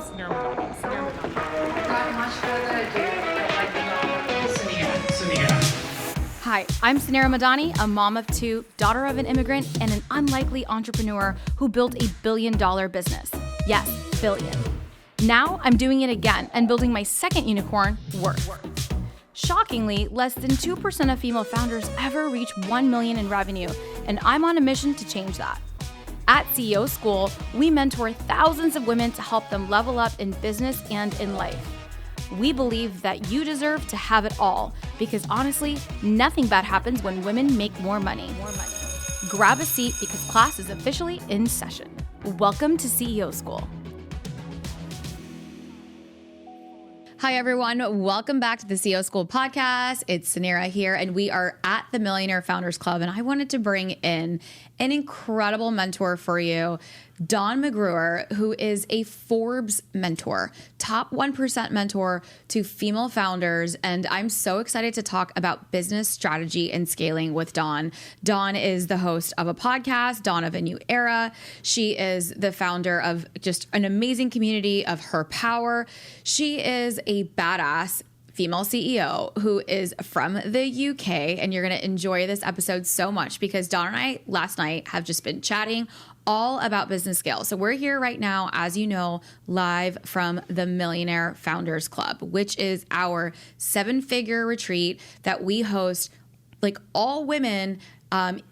Suneera Madhani. Suneera Madhani. Without much further ado, I'd like to welcome Suneera. Hi, I'm Suneera Madhani, a mom of two, daughter of an immigrant, and an unlikely entrepreneur who built a billion-dollar business. Yes, billion. Now I'm doing it again and building my second unicorn, Worth. Shockingly, less than 2% of female founders ever reach 1 million in revenue, and I'm on a mission to change that. At CEO School, we mentor thousands of women to help them level up in business and in life. We believe that you deserve to have it all because honestly, nothing bad happens when women make more money. Grab a seat because class is officially in session. Welcome to CEO School. Hi, everyone. Welcome back to the CEO School podcast. It's Suneera here, and we are at the Millionaire Founders Club. And I wanted to bring in an incredible mentor for you, Dawn McGruer, who is a Forbes mentor, top 1% mentor to female founders. And I'm so excited to talk about business strategy and scaling with Dawn. Dawn is the host of a podcast, Dawn of a New Era. She is the founder of just an amazing community of Her Power. She is a badass female CEO who is from the UK, and you're going to enjoy this episode so much because Dawn and I last night have just been chatting all about business scale. So we're here right now, as you know, live from the Millionaire Founders Club, which is our 7-figure retreat that we host, like all women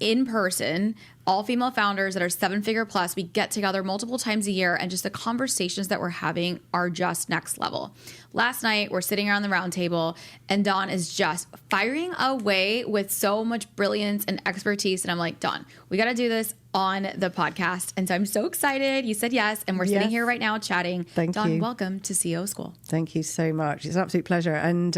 in person, all female founders that are 7-figure plus. We get together multiple times a year, and just the conversations that we're having are just next level. Last night, we're sitting around the round table, and Dawn is just firing away with so much brilliance and expertise. And I'm like, Dawn, we got to do this on the podcast. And so I'm so excited. You said yes, and we're sitting here right now chatting. Thank Dawn, you. welcome to CEO School. Thank you so much. It's an absolute pleasure. And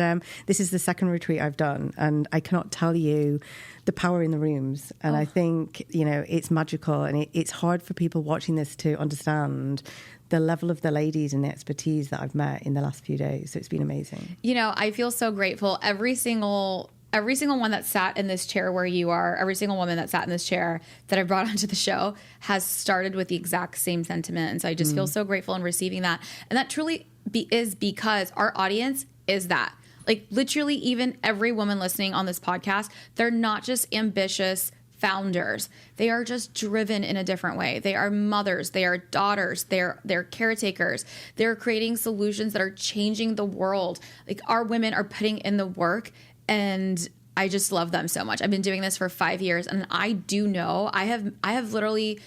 this is the second retreat I've done, and I cannot tell you the power in the rooms. And I think, you know, it's magical, and it's hard for people watching this to understand the level of the ladies and the expertise that I've met in the last few days. So it's been amazing. You know, I feel so grateful. Every single one that sat in this chair where you are, every single woman that sat in this chair that I brought onto the show has started with the exact same sentiment. And so I just feel so grateful in receiving that. And that truly is because our audience is that. Like literally even every woman listening on this podcast, they're not just ambitious founders. They are just driven in a different way. They are mothers, they are daughters, they're caretakers. They're creating solutions that are changing the world. Like our women are putting in the work, and I just love them so much. I've been doing this for 5 years, and I do know I have literally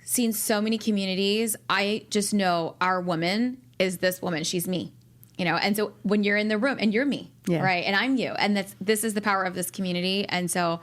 seen so many communities. I just know our woman is this woman. She's me. You know, and so when you're in the room, and you're me, right? And I'm you. And this is the power of this community. And so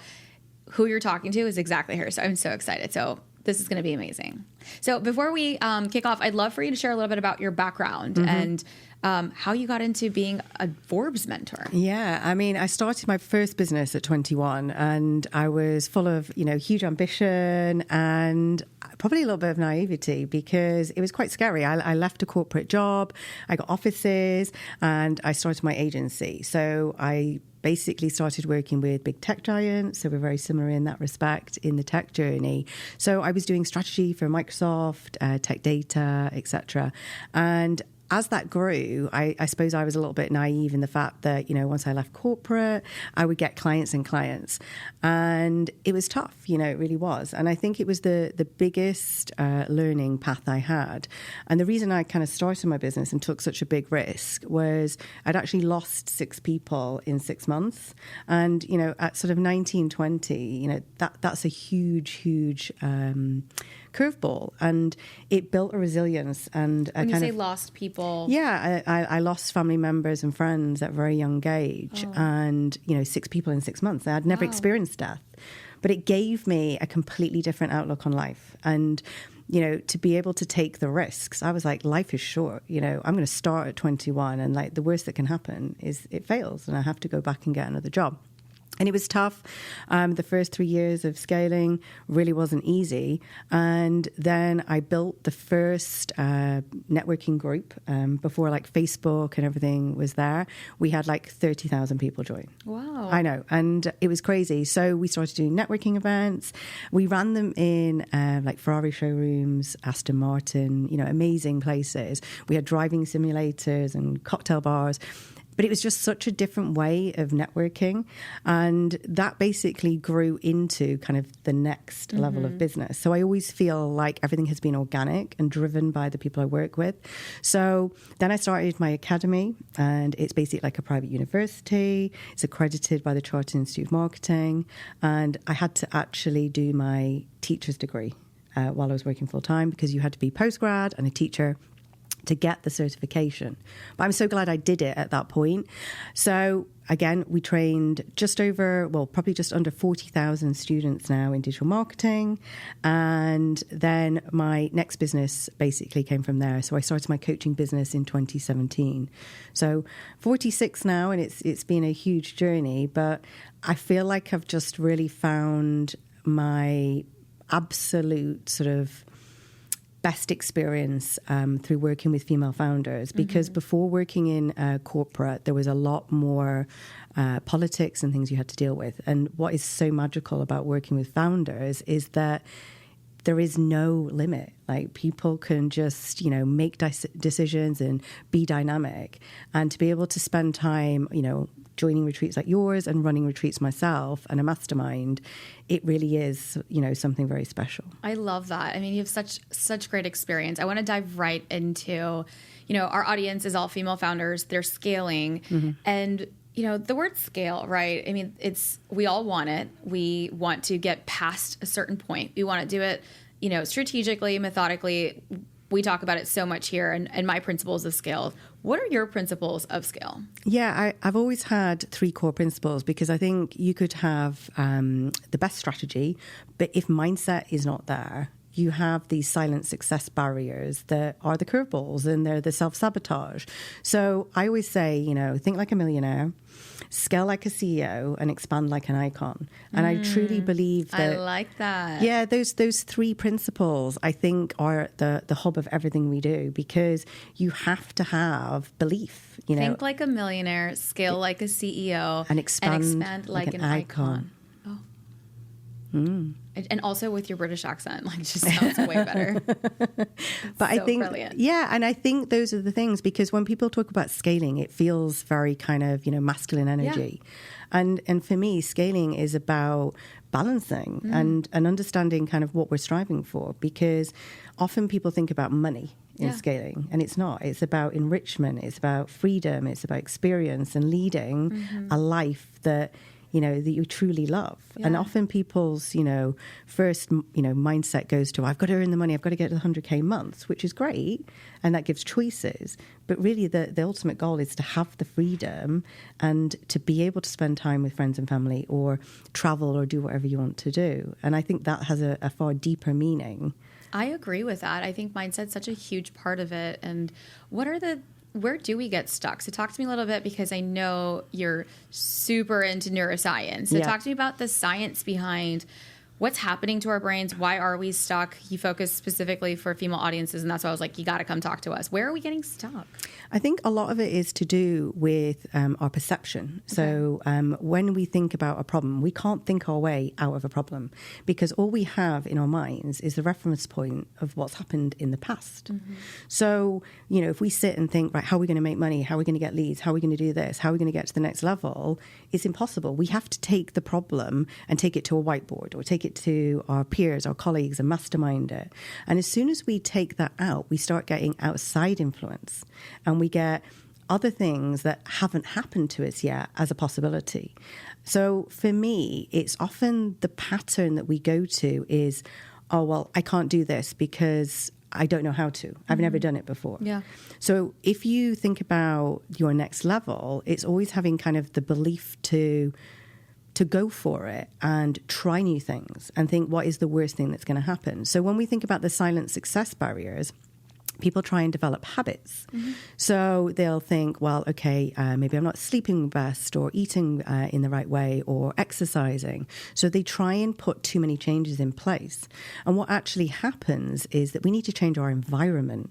who you're talking to is exactly her. So I'm so excited. So this is going to be amazing. So before we kick off, I'd love for you to share a little bit about your background and how you got into being a Forbes mentor. Yeah, I mean, I started my first business at 21, and I was full of, you know, huge ambition and probably a little bit of naivety because it was quite scary. I left a corporate job, I got offices, and I started my agency. So I basically started working with big tech giants. So we're very similar in that respect in the tech journey. So I was doing strategy for Microsoft, tech data, etc. And as that grew, I suppose I was a little bit naive in the fact that, you know, once I left corporate, I would get clients and clients. And it was tough, you know, it really was. And I think it was the biggest learning path I had. And the reason I kind of started my business and took such a big risk was I'd actually lost 6 people in 6 months. And, you know, at sort of 19, 20, you know, that's a huge curveball, and it built a resilience. And when you say lost people, I lost family members and friends at a very young age, and 6 people in 6 months. I'd never experienced death, but it gave me a completely different outlook on life. And you know, to be able to take the risks, I was like, life is short. You know, I'm going to start at 21, and like the worst that can happen is it fails, and I have to go back and get another job. And it was tough. The first 3 years of scaling really wasn't easy. And then I built the first networking group before like Facebook and everything was there. We had like 30,000 people join. Wow. I know. And it was crazy. So we started doing networking events. We ran them in like Ferrari showrooms, Aston Martin, amazing places. We had driving simulators and cocktail bars. But it was just such a different way of networking. And that basically grew into kind of the next level of business. So I always feel like everything has been organic and driven by the people I work with. So then I started my academy, and it's basically like a private university. It's accredited by the Chartered Institute of Marketing. And I had to actually do my teacher's degree while I was working full time, because you had to be postgrad and a teacher to get the certification. But I'm so glad I did it at that point. So again, we trained probably just under 40,000 students now in digital marketing. And then my next business basically came from there. So I started my coaching business in 2017. So 46 now, and it's been a huge journey, but I feel like I've just really found my absolute sort of best experience through working with female founders, because before working in corporate, there was a lot more politics and things you had to deal with. And what is so magical about working with founders is that there is no limit. Like, people can just, make decisions and be dynamic. And to be able to spend time, joining retreats like yours and running retreats myself and a mastermind, it really is, something very special. I love that. I mean, you have such great experience. I want to dive right into, our audience is all female founders. They're scaling. And, the word scale, right? I mean, we all want it. We want to get past a certain point. We want to do it, strategically, methodically. We talk about it so much here, and my principles of scale. What are your principles of scale? Yeah, I've always had 3 core principles, because I think you could have the best strategy, but if mindset is not there, you have these silent success barriers that are the curveballs, and they're the self-sabotage. So I always say, think like a millionaire, scale like a CEO, and expand like an icon. And I truly believe that... I like that. Yeah, those 3 principles, I think, are the hub of everything we do, because you have to have belief. Think like a millionaire, scale like a CEO, and expand like an icon. Oh. And also with your British accent, it just sounds way better. But I think, brilliant. Yeah, and I think those are the things, because when people talk about scaling, it feels very kind of, masculine energy. Yeah. And for me, scaling is about balancing and understanding kind of what we're striving for, because often people think about money in scaling, and it's not. It's about enrichment, it's about freedom, it's about experience and leading a life that that you truly love. Yeah. And often people's, first, mindset goes to, I've got to earn the money, I've got to get to the 100K months, which is great. And that gives choices. But really the ultimate goal is to have the freedom and to be able to spend time with friends and family, or travel, or do whatever you want to do. And I think that has a far deeper meaning. I agree with that. I think mindset's such a huge part of it. And where do we get stuck? So talk to me a little bit, because I know you're super into neuroscience. So talk to me about the science behind what's happening to our brains. Why are we stuck? You focus specifically for female audiences, and that's why I was like, you got to come talk to us. Where are we getting stuck? I think a lot of it is to do with our perception. Okay. So when we think about a problem, we can't think our way out of a problem, because all we have in our minds is the reference point of what's happened in the past. So, if we sit and think, right, how are we going to make money? How are we going to get leads? How are we going to do this? How are we going to get to the next level? It's impossible. We have to take the problem and take it to a whiteboard, or take it to our peers, our colleagues, and mastermind it. And as soon as we take that out, we start getting outside influence, and we get other things that haven't happened to us yet as a possibility. So for me, it's often the pattern that we go to is, oh, well, I can't do this because I don't know how to. I've never done it before. Yeah. So if you think about your next level, it's always having kind of the belief to go for it and try new things and think, what is the worst thing that's going to happen? So when we think about the silent success barriers, people try and develop habits. So they'll think, well, okay, maybe I'm not sleeping best or eating in the right way or exercising. So they try and put too many changes in place. And what actually happens is that we need to change our environment,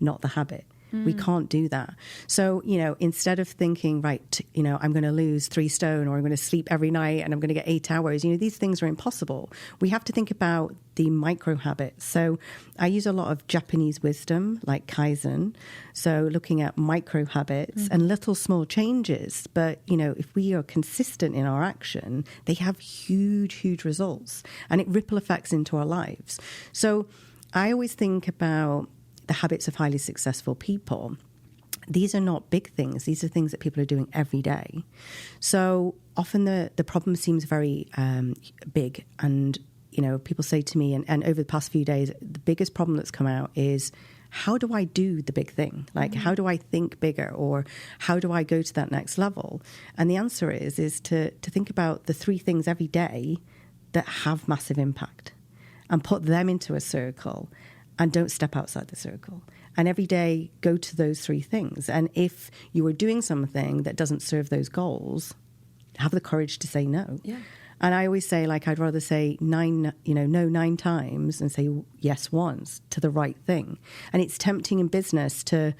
not the habit. We can't do that. So, instead of thinking, right, I'm going to lose 3 stone or I'm going to sleep every night and I'm going to get 8 hours, these things are impossible. We have to think about the micro habits. So I use a lot of Japanese wisdom like Kaizen. So looking at micro habits and little small changes. But, if we are consistent in our action, they have huge, huge results and it ripple effects into our lives. So I always think about the habits of highly successful people. These are not big things. These are things that people are doing every day. So often the problem seems very big. And, people say to me, and over the past few days, the biggest problem that's come out is, how do I do the big thing? Like, how do I think bigger? Or how do I go to that next level? And the answer is to think about the 3 things every day that have massive impact and put them into a circle. And don't step outside the circle. And every day, go to those 3 things. And if you are doing something that doesn't serve those goals, have the courage to say no. Yeah. And I always say, I'd rather say no 9 times and say yes once to the right thing. And it's tempting in business to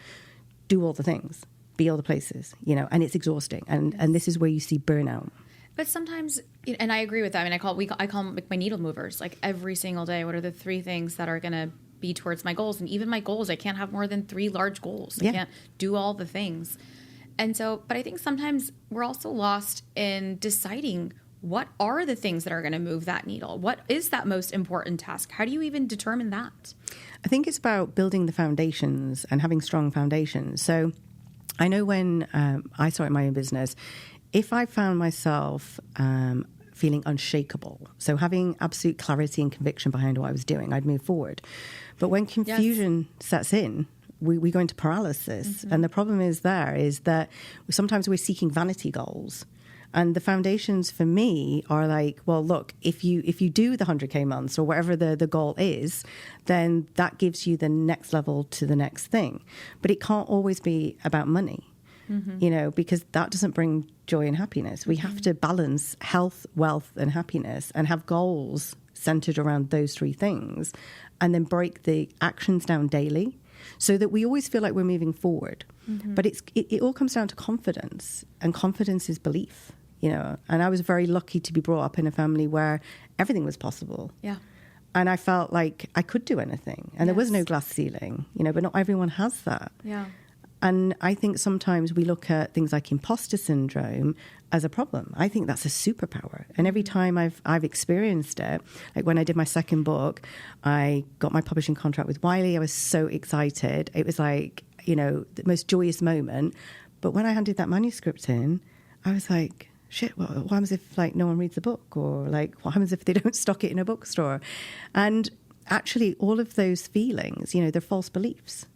do all the things, be all the places, and it's exhausting. And this is where you see burnout. But sometimes, and I agree with that. I mean, I call them my needle movers. Like every single day, what are the 3 things that are going to be towards my goals? And even my goals, I can't have more than 3 large goals. I can't do all the things. And so, but I think sometimes we're also lost in deciding what are the things that are going to move that needle? What is that most important task? How do you even determine that? I think it's about building the foundations and having strong foundations. So I know when I started my own business, if I found myself feeling unshakable, so having absolute clarity and conviction behind what I was doing, I'd move forward. But when confusion sets in, we go into paralysis. And the problem is that sometimes we're seeking vanity goals. And the foundations for me are like, well, look, if you do the 100K months or whatever the goal is, then that gives you the next level to the next thing. But it can't always be about money. Because that doesn't bring joy and happiness. We have to balance health, wealth, and happiness and have goals centered around those 3 things and then break the actions down daily so that we always feel like we're moving forward. But it all comes down to confidence, and confidence is belief, And I was very lucky to be brought up in a family where everything was possible. Yeah. And I felt like I could do anything. And there was no glass ceiling, but not everyone has that. Yeah. And I think sometimes we look at things like imposter syndrome as a problem. I think that's a superpower. And every time I've experienced it, like when I did my second book, I got my publishing contract with Wiley. I was so excited. It was like, the most joyous moment. But when I handed that manuscript in, I was like, shit, what happens if no one reads the book? Or what happens if they don't stock it in a bookstore? And actually all of those feelings, they're false beliefs.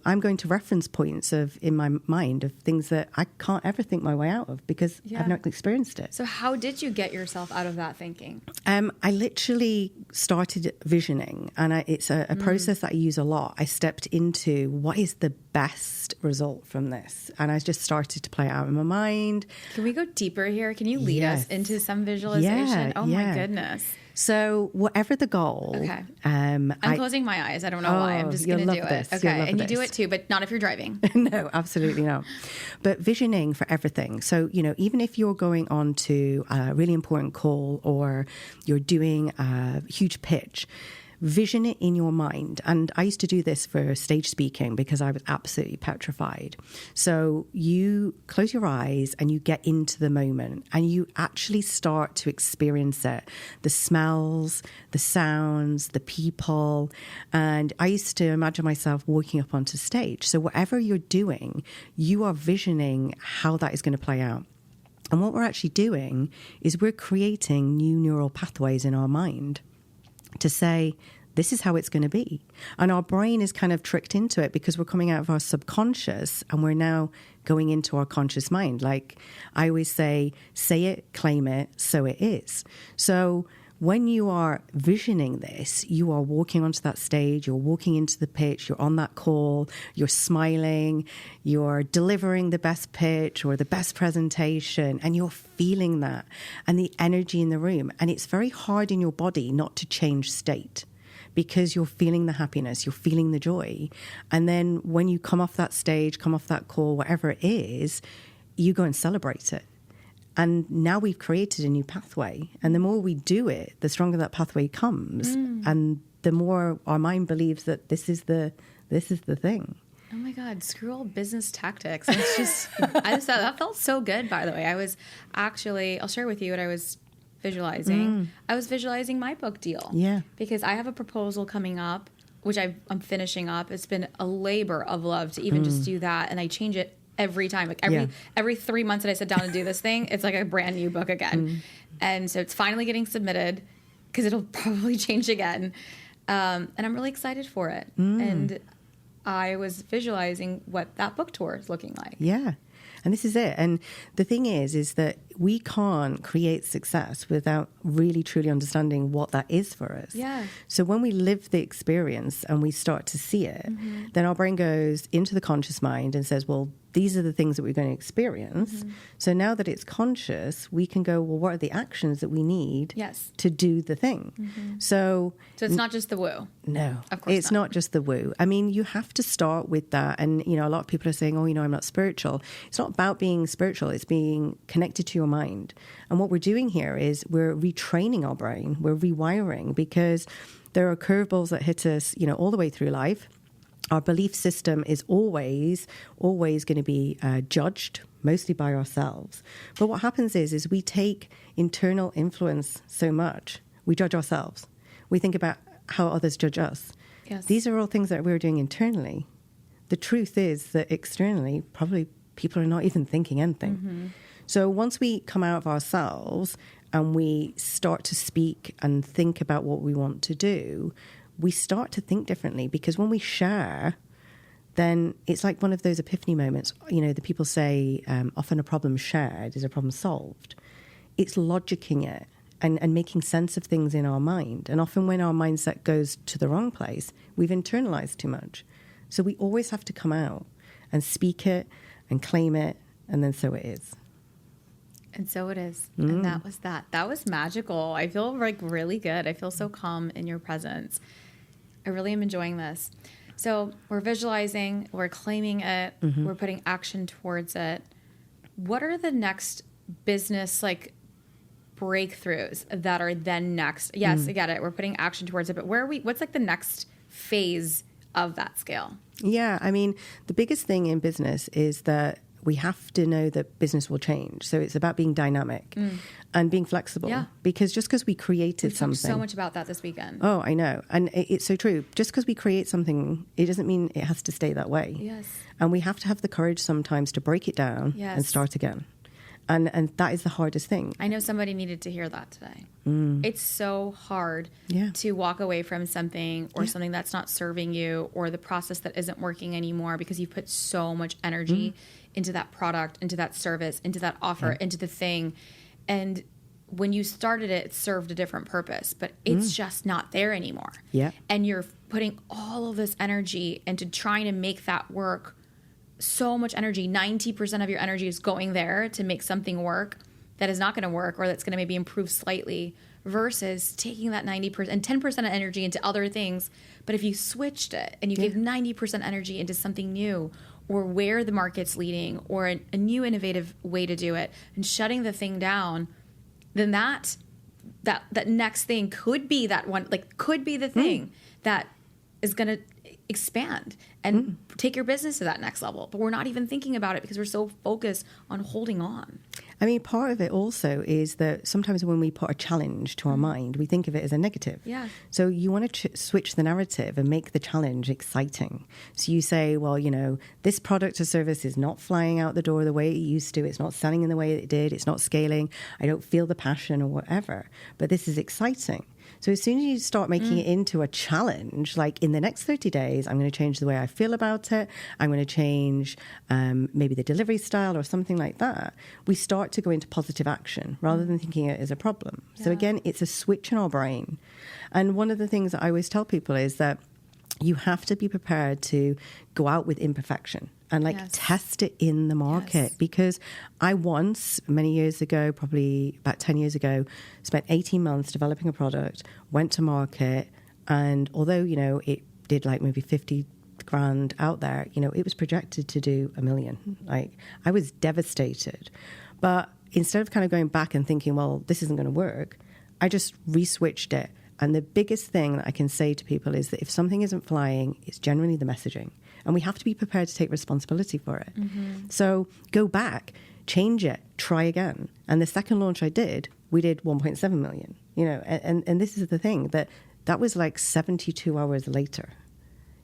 I'm going to reference points in my mind of things that I can't ever think my way out of because I've not experienced it. So how did you get yourself out of that thinking? I literally started visioning, and it's a process that I use a lot. I stepped into what is the best result from this, and I just started to play it out in my mind. Can we go deeper here? Can you lead us into some visualization? My goodness. So whatever the goal. Okay. I'm closing my eyes. I don't know why. I'm just going to do it. Okay. And you do it too, but not if you're driving. No, absolutely not. But visioning for everything. So, even if you're going on to a really important call or you're doing a huge pitch, vision it in your mind. And I used to do this for stage speaking because I was absolutely petrified. So you close your eyes and you get into the moment and you actually start to experience it. The smells, the sounds, the people. And I used to imagine myself walking up onto stage. So whatever you're doing, you are visioning how that is going to play out. And what we're actually doing is we're creating new neural pathways in our mind to say, this is how it's going to be. And our brain is kind of tricked into it because we're coming out of our subconscious and we're now going into our conscious mind. Like I always say it, claim it, so it is. So when you are visioning this, you are walking onto that stage, you're walking into the pitch, you're on that call, you're smiling, you're delivering the best pitch or the best presentation, and you're feeling that and the energy in the room. And it's very hard in your body not to change state, because you're feeling the happiness, you're feeling the joy. And then when you come off that stage, come off that call, whatever it is, you go and celebrate it. And now we've created a new pathway. And the more we do it, the stronger that pathway comes. And the more our mind believes that this is the thing. Oh my God, screw all business tactics. It's just, I just thought that felt so good, by the way. I was actually, I'll share with you what I was visualizing. I was visualizing my book deal. Yeah. Because I have a proposal coming up, which I'm finishing up. It's been a labor of love to even just do that. And I change it every time. Like every 3 months that I sit down and do this thing, it's like a brand new book again. And so it's finally getting submitted, because it'll probably change again. And I'm really excited for it. And I was visualizing what that book tour is looking like. Yeah. And this is it. And the thing is that we can't create success without really truly understanding what that is for us. Yeah. So when we live the experience and we start to see it, then our brain goes into the conscious mind and says, well, these are the things that we're going to experience. So now that it's conscious, we can go, well, what are the actions that we need to do the thing? So it's not just the woo. No, of course it's not just the woo. I mean, you have to start with that. And, a lot of people are saying, oh, I'm not spiritual. It's not about being spiritual. It's being connected to your mind. And what we're doing here is we're retraining our brain. We're rewiring, because there are curveballs that hit us, all the way through life. Our belief system is always going to be judged, mostly by ourselves. But what happens is we take internal influence so much, we judge ourselves. We think about how others judge us. Yes. These are all things that we're doing internally. The truth is that externally, probably people are not even thinking anything. So once we come out of ourselves and we start to speak and think about what we want to do, we start to think differently, because when we share, then it's like one of those epiphany moments. The people say often a problem shared is a problem solved. It's logicking it and making sense of things in our mind. And often when our mindset goes to the wrong place, we've internalized too much. So we always have to come out and speak it and claim it, and then so it is. And so it is. And that was that. That was magical. I feel like really good. I feel so calm in your presence. I really am enjoying this. So we're visualizing, we're claiming it, we're putting action towards it. What are the next business breakthroughs that are then next? Yes, I get it. We're putting action towards it, but what's the next phase of that scale? Yeah, I mean, the biggest thing in business is that we have to know that business will change. So it's about being dynamic and being flexible. Yeah. Because just because we created something... We've talked so much about that this weekend. Oh, I know. And it's so true. Just because we create something, it doesn't mean it has to stay that way. Yes. And we have to have the courage sometimes to break it down and start again. And that is the hardest thing. I know somebody needed to hear that today. It's so hard to walk away from something or something that's not serving you, or the process that isn't working anymore, because you've put so much energy into that product, into that service, into that offer, into the thing. And when you started it, it served a different purpose, but it's just not there anymore. Yeah. And you're putting all of this energy into trying to make that work. So much energy, 90% of your energy is going there to make something work that is not going to work, or that's going to maybe improve slightly, versus taking that 90% and 10% of energy into other things. But if you switched it and you gave 90% energy into something new, or where the market's leading, or a new innovative way to do it, and shutting the thing down, then that next thing could be that one, could be the thing that is going to expand and take your business to that next level. But we're not even thinking about it because we're so focused on holding on. I mean, part of it also is that sometimes when we put a challenge to our mind, we think of it as a negative. Yeah. So you want to switch the narrative and make the challenge exciting. So you say, well, this product or service is not flying out the door the way it used to. It's not selling in the way it did. It's not scaling. I don't feel the passion or whatever. But this is exciting. So as soon as you start making it into a challenge, like in the next 30 days, I'm going to change the way I feel about it. I'm going to change maybe the delivery style or something like that. We start to go into positive action rather than thinking it is a problem. So again, it's a switch in our brain. And one of the things that I always tell people is that you have to be prepared to go out with imperfection and test it in the market. Because I once, many years ago, probably about 10 years ago, spent 18 months developing a product, went to market, and although, it did like maybe 50 grand out there, it was projected to do $1 million. Like, I was devastated. But instead of kind of going back and thinking, well, this isn't going to work, I just re-switched it. And the biggest thing that I can say to people is that if something isn't flying, it's generally the messaging. And we have to be prepared to take responsibility for it. So go back, change it, try again. And the second launch I did, we did 1.7 million. And this is the thing, that was like 72 hours later.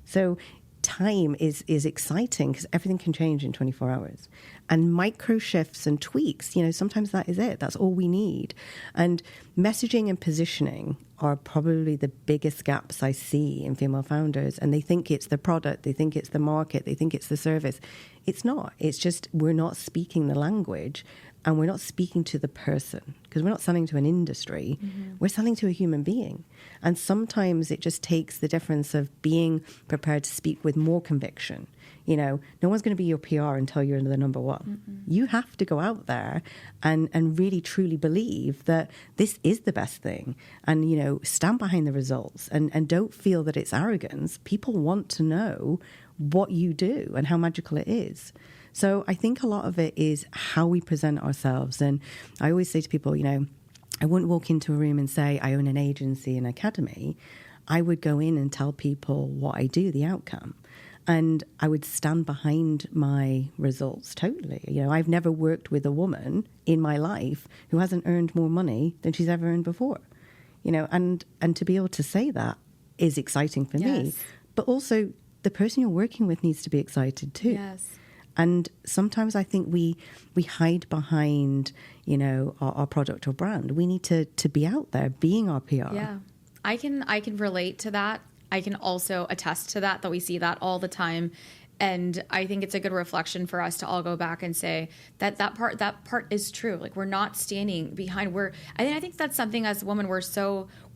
So time is exciting because everything can change in 24 hours. And micro shifts and tweaks, sometimes that is it. That's all we need. And messaging and positioning are probably the biggest gaps I see in female founders. And they think it's the product, they think it's the market, they think it's the service. It's not. It's just we're not speaking the language and we're not speaking to the person because we're not selling to an industry. We're selling to a human being. And sometimes it just takes the difference of being prepared to speak with more conviction. No one's going to be your PR until you're the number one. You have to go out there and really truly believe that this is the best thing and, stand behind the results and don't feel that it's arrogance. People want to know what you do and how magical it is. So I think a lot of it is how we present ourselves. And I always say to people, I wouldn't walk into a room and say, I own an agency and academy. I would go in and tell people what I do, the outcome. And I would stand behind my results totally. I've never worked with a woman in my life who hasn't earned more money than she's ever earned before. And to be able to say that is exciting for me. But also the person you're working with needs to be excited too. Yes. And sometimes I think we hide behind, our product or brand. We need to be out there being our PR. Yeah. I can relate to that. I can also attest to that we see that all the time. And I think it's a good reflection for us to all go back and say that part is true. Like, we're not standing behind. I think that's something as a woman, we're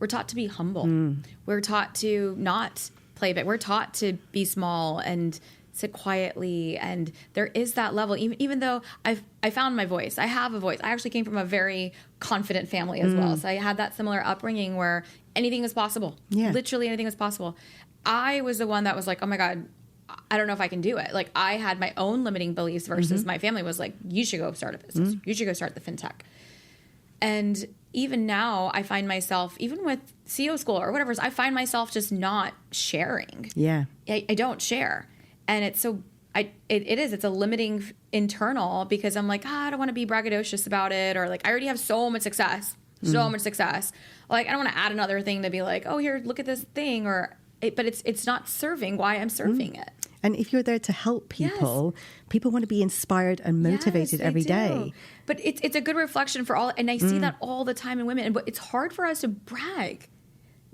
taught to be humble. We're taught to not play big. We're taught to be small and sit quietly. And there is that level, even though I found my voice. I have a voice. I actually came from a very confident family as well. So I had that similar upbringing where anything is possible. Yeah. Literally anything is possible. I was the one that was like, oh my God, I don't know if I can do it. Like, I had my own limiting beliefs versus my family was like, you should go start a business. You should go start the fintech. And even now I find myself, even with CEO school or whatever, I find myself just not sharing. Yeah. I don't share. And it's so, it's a limiting internal because I'm like, I don't want to be braggadocious about it. Or like, I already have so much success. Like, I don't want to add another thing to be like, oh, here, look at this thing. But it's not serving why I'm serving it. And if you're there to help people, people want to be inspired and motivated every day. But it's a good reflection for all. And I see that all the time in women. And it's hard for us to brag.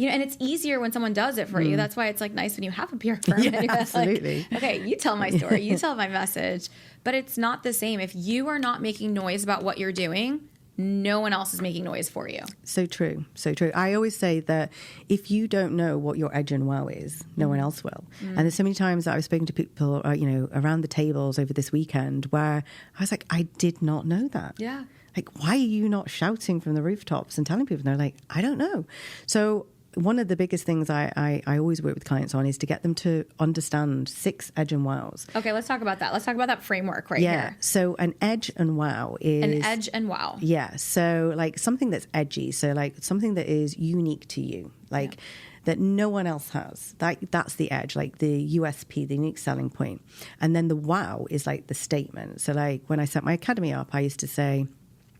And it's easier when someone does it for you. That's why it's like nice when you have a PR firm. Yeah, absolutely. Like, okay, you tell my story, you tell my message. But it's not the same. If you are not making noise about what you're doing, no one else is making noise for you. So true. So true. I always say that if you don't know what your edge and wow is, no one else will. And there's so many times that I've spoken to people, around the tables over this weekend where I was like, I did not know that. Yeah. Like, why are you not shouting from the rooftops and telling people? And they're like, I don't know. So one of the biggest things I always work with clients on is to get them to understand 6 edge and wows. Okay, let's talk about that. Let's talk about that framework here. Yeah, so an edge and wow is... An edge and wow. Yeah, so like something that's edgy, so like something that is unique to you, like that no one else has. That's the edge, like the USP, the unique selling point. And then the wow is like the statement. So like when I set my academy up, I used to say,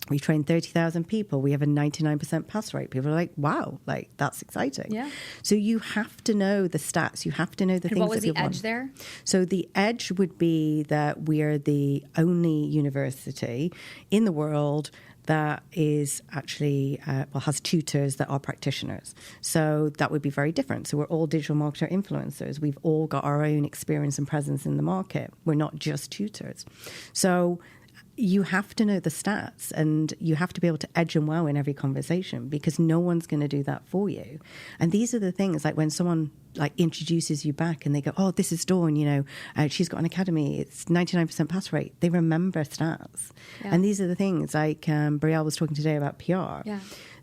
We train 30,000 people. We have a 99% pass rate. People are like, wow, like that's exciting. Yeah. So you have to know the stats. You have to know the things that What was the edge there? So the edge would be that we are the only university in the world that is actually, has tutors that are practitioners. So that would be very different. So we're all digital marketer influencers. We've all got our own experience and presence in the market. We're not just tutors. So you have to know the stats, and you have to be able to edge and wow in every conversation, because no one's going to do that for you. And these are the things, like when someone like introduces you back and they go, oh, this is Dawn, she's got an academy, it's 99% pass rate. They remember stats. Yeah. And these are the things like Brielle was talking today about PR. Yeah.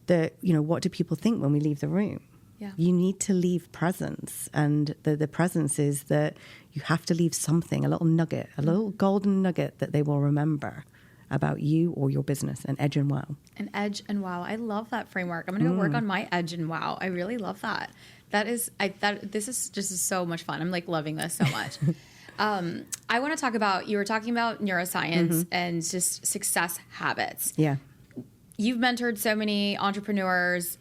That, what do people think when we leave the room? Yeah. You need to leave presence, and the presence is that you have to leave something, a little nugget, a little golden nugget that they will remember about you or your business. And edge and wow. An edge and wow. I love that framework. I'm going to go work on my edge and wow. I really love that. This is just so much fun. I'm like loving this so much. I want to talk about, you were talking about neuroscience and just success habits. Yeah. You've mentored so many entrepreneurs,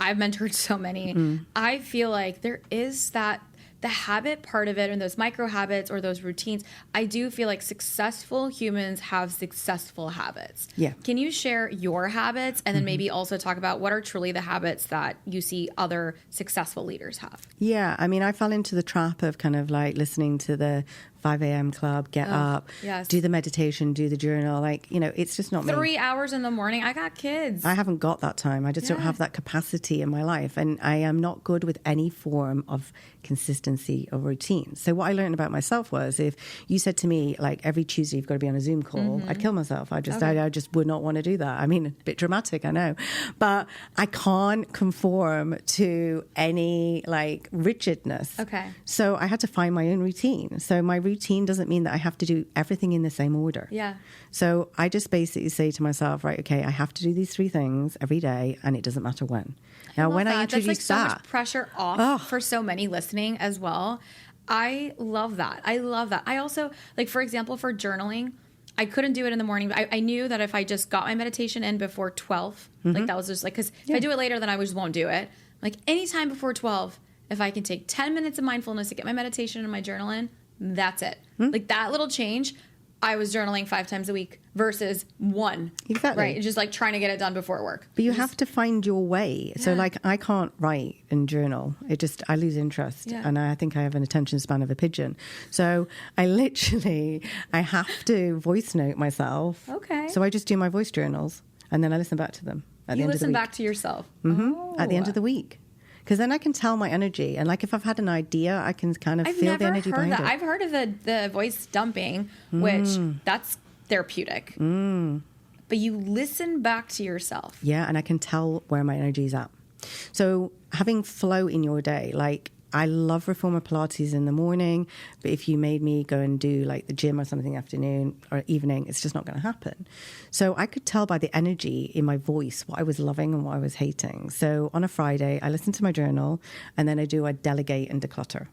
I've mentored so many. I feel like there is the habit part of it, and those micro habits or those routines. I do feel like successful humans have successful habits. Yeah. Can you share your habits, and then maybe also talk about what are truly the habits that you see other successful leaders have? Yeah. I mean, I fell into the trap of kind of like listening to the 5 a.m. club, get up, yes. do the meditation, do the journal. Like, it's just not me. 3 hours in the morning. I got kids. I haven't got that time. I just don't have that capacity in my life. And I am not good with any form of consistency or routine. So what I learned about myself was, if you said to me, like, every Tuesday you've got to be on a Zoom call, I'd kill myself. I just would not want to do that. I mean, a bit dramatic, I know. But I can't conform to any, like, rigidness. Okay. So I had to find my own routine. So my routine doesn't mean that I have to do everything in the same order. Yeah. So I just basically say to myself, right, okay, I have to do these 3 things every day, and it doesn't matter when. Now, when I introduce that's like so much pressure off for so many listening as well. I love that. I also, like, for example, for journaling, I couldn't do it in the morning. But I knew that if I just got my meditation in before 12, like that was just like, because if I do it later, then I just won't do it. Like anytime before 12, if I can take 10 minutes of mindfulness to get my meditation and my journal in, that's it. Like that little change. I was journaling 5 times a week versus 1. Exactly. Right. Just like trying to get it done before work. But you have to find your way. So like, I can't write and journal. I lose interest. Yeah. And I think I have an attention span of a pigeon. So I have to voice note myself. Okay. So I just do my voice journals, and then I listen back to them at the end of the week. You listen back to yourself. At the end of the week. Because then I can tell my energy. And like, if I've had an idea, I can kind of feel the energy behind it. I've heard of the voice dumping, which that's therapeutic. But you listen back to yourself. Yeah, and I can tell where my energy is at. So having flow in your day, like, I love reformer Pilates in the morning, but if you made me go and do like the gym or something afternoon or evening, it's just not going to happen. So I could tell by the energy in my voice what I was loving and what I was hating. So on a Friday, I listen to my journal, and then I do a delegate and declutter.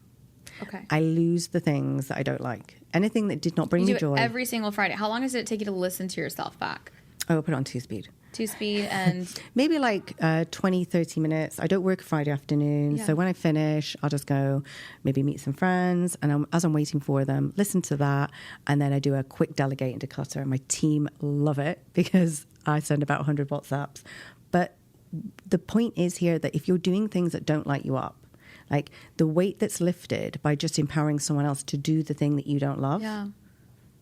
Okay. I lose the things that I don't like. Anything that did not bring you me do joy. it every single Friday. How long does it take you to listen to yourself back? Oh, I put it on 2-speed. 2-speed and... Maybe like 20, 30 minutes. I don't work Friday afternoon. So when I finish, I'll just go maybe meet some friends. And as I'm waiting for them, listen to that. And then I do a quick delegate and declutter. And my team love it because I send about 100 WhatsApps. But the point is here that if you're doing things that don't light you up, like the weight that's lifted by just empowering someone else to do the thing that you don't love,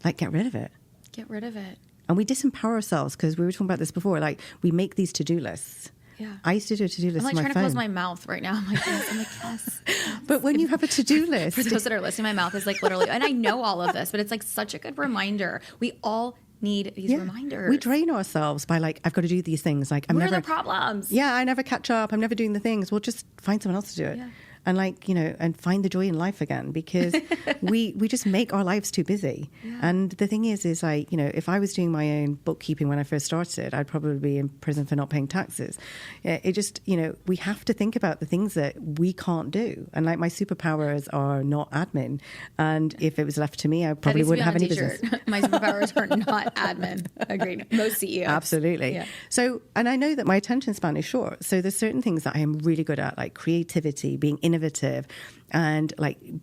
like get rid of it. Get rid of it. And we disempower ourselves, because we were talking about this before. Like, we make these to-do lists. Yeah. I used to do a to-do list I'm like on my trying phone. to close my mouth right now. I'm like, yes. But when you have a to-do list... For those that are listening, my mouth is like literally... And I know all of this, but it's like such a good reminder. We all need these reminders. We drain ourselves by like, I've got to do these things. Like, What are the problems? Yeah, I never catch up. I'm never doing the things. Well, just find someone else to do it. Yeah. and and find the joy in life again, because we just make our lives too busy. Yeah. And the thing is if I was doing my own bookkeeping when I first started, I'd probably be in prison for not paying taxes. It just, we have to think about the things that we can't do. And my superpowers are not admin. And if it was left to me, I probably wouldn't have any business. My superpowers are not admin. Agreed. Most CEOs. Absolutely. Yeah. So, and I know that my attention span is short. So there's certain things that I am really good at, like creativity, being innovative, and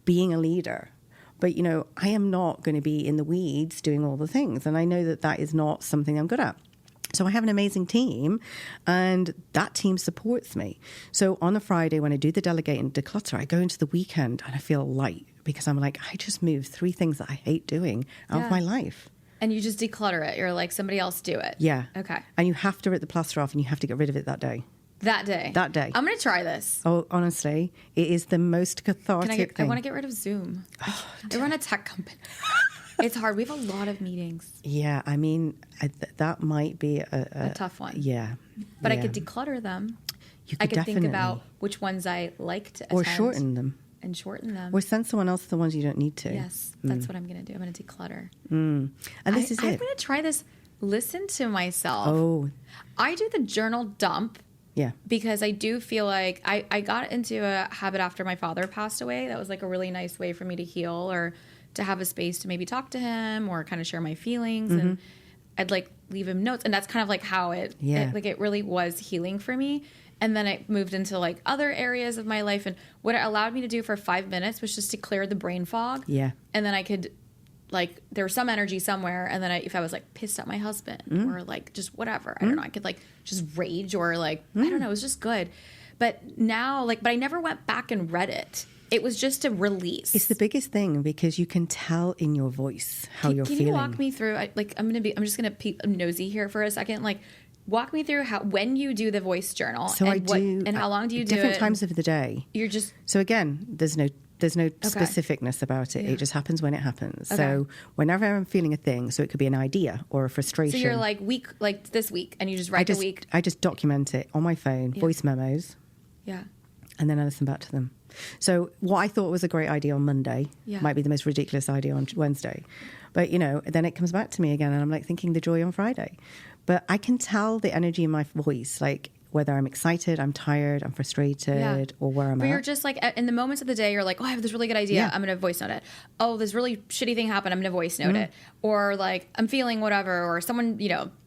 being a leader. But, I am not going to be in the weeds doing all the things. And I know that that is not something I'm good at. So I have an amazing team, and that team supports me. So on a Friday, when I do the delegate and declutter, I go into the weekend and I feel light, because I'm like, I just moved 3 things that I hate doing out of my life. And you just declutter it. You're like, somebody else do it. Yeah. Okay. And you have to rip the plaster off, and you have to get rid of it that day. That day. I'm going to try this. Oh, honestly, it is the most cathartic thing. I want to get rid of Zoom. I run a tech company. It's hard. We have a lot of meetings. Yeah, I mean, that might be a tough one. Yeah. But I could declutter them. I could think about which ones I like to attend. Or shorten them. And shorten them. Or send someone else the ones you don't need to. Yes, that's what I'm going to do. I'm going to declutter. And this is it. I'm going to try this. Listen to myself. Oh. I do the journal dump. Yeah. Because I do feel like I got into a habit after my father passed away. That was a really nice way for me to heal, or to have a space to maybe talk to him or kind of share my feelings. And I'd leave him notes. And that's kind of how it really was healing for me. And then I moved into other areas of my life. And what it allowed me to do for 5 minutes was just to clear the brain fog. Yeah. And then I could, there was some energy somewhere. And then if I was pissed at my husband or just whatever, I don't know, I could just rage or I don't know, it was just good. But now, but I never went back and read it. It was just a release. It's the biggest thing, because you can tell in your voice how you're feeling. Can you walk me through? I'm just gonna peep nosy here for a second. Walk me through when you do the voice journal. So and how long do you do it? Different times of the day. You're just so again. There's no specificness about it. Yeah. It just happens when it happens. Okay. So whenever I'm feeling a thing, so it could be an idea or a frustration. So you're this week, and you just write a week. I just document it on my phone, voice memos. Yeah. And then I listen back to them. So what I thought was a great idea on Monday might be the most ridiculous idea on Wednesday. But, then it comes back to me again, and I'm thinking the joy on Friday. But I can tell the energy in my voice, whether I'm excited, I'm tired, I'm frustrated, or where I'm at. But you're just in the moments of the day, you're oh, I have this really good idea. I'm going to voice note it. Oh, this really shitty thing happened. I'm going to voice note it. Or I'm feeling whatever, or someone,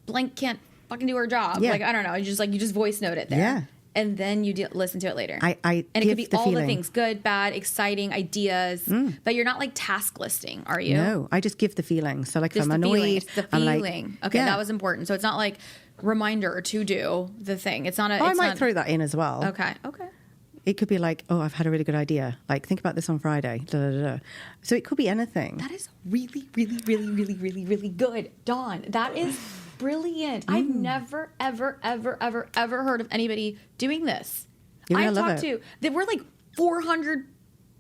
blank can't fucking do her job. Yeah. I don't know. You just voice note it there. Yeah. And then you listen to it later. And it could be all the things, good, bad, exciting, ideas. But you're not task listing, are you? No, I just give the feeling. So if I'm annoyed, it's the feeling. Okay, that was important. So it's not reminder to do the thing. It's not a... I might throw that in as well. Okay. It could be oh, I've had a really good idea. Think about this on Friday. Da, da, da, da. So it could be anything. That is really, really, really, really, really, really good, Dawn. That is... brilliant. I've never, ever, ever, ever, ever heard of anybody doing this. I've talked to, we're 400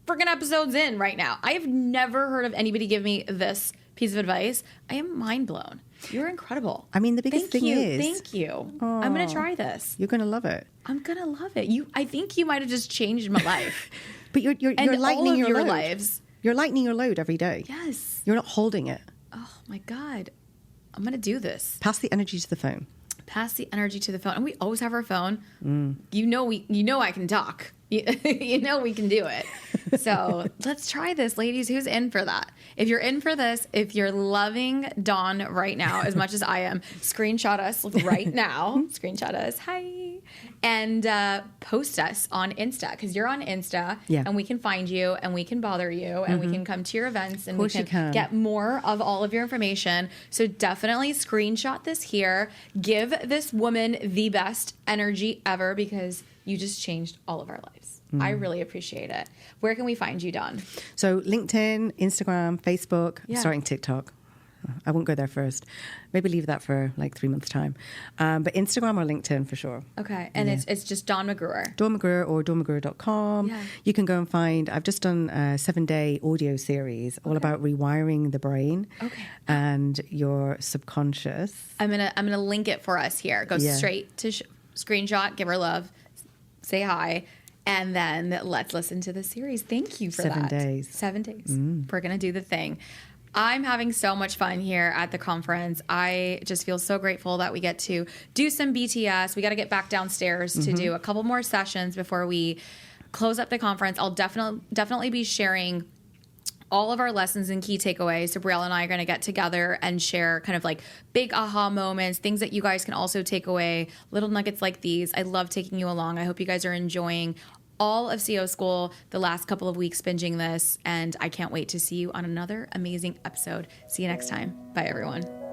freaking episodes in right now. I have never heard of anybody give me this piece of advice. I am mind blown. You're incredible. I mean, the biggest thing is... Thank you. I'm going to try this. You're going to love it. I'm going to love it. I think you might have just changed my life. But you're lightening your load. Lives. You're lightening your load every day. Yes. You're not holding it. Oh, my God. I'm going to do this. Pass the energy to the phone. Pass the energy to the phone. And we always have our phone. You know I can talk. You know we can do it. So let's try this, ladies. Who's in for that? If you're in for this, if you're loving Dawn right now as much as I am, screenshot us right now. Screenshot us. Hi. And post us on Insta, because you're on Insta, and we can find you, and we can bother you, and we can come to your events, and we can get more of all of your information. So definitely screenshot this here. Give this woman the best energy ever, because you just changed all of our lives. I really appreciate it. Where can we find you, Dawn? So LinkedIn, Instagram, Facebook, starting TikTok. I won't go there first. Maybe leave that for 3 months' time. But Instagram or LinkedIn for sure. Okay. And it's just Dawn McGruer. Dawn McGruer or dawnmcgruer.com. Yeah. You can go and find, I've just done a 7-day audio series all about rewiring the brain and your subconscious. I'm gonna link it for us here. Go straight to screenshot, give her love, say hi. And then let's listen to the series. Thank you for 7 that. days. 7 days. We're going to do the thing. I'm having so much fun here at the conference. I just feel so grateful that we get to do some BTS. We got to get back downstairs to do a couple more sessions before we close up the conference. I'll definitely be sharing all of our lessons and key takeaways. So Brielle and I are going to get together and share kind of like big aha moments, things that you guys can also take away, little nuggets like these. I love taking you along. I hope you guys are enjoying all of CEO School the last couple of weeks binging this, and I can't wait to see you on another amazing episode. See you next time. Bye, everyone.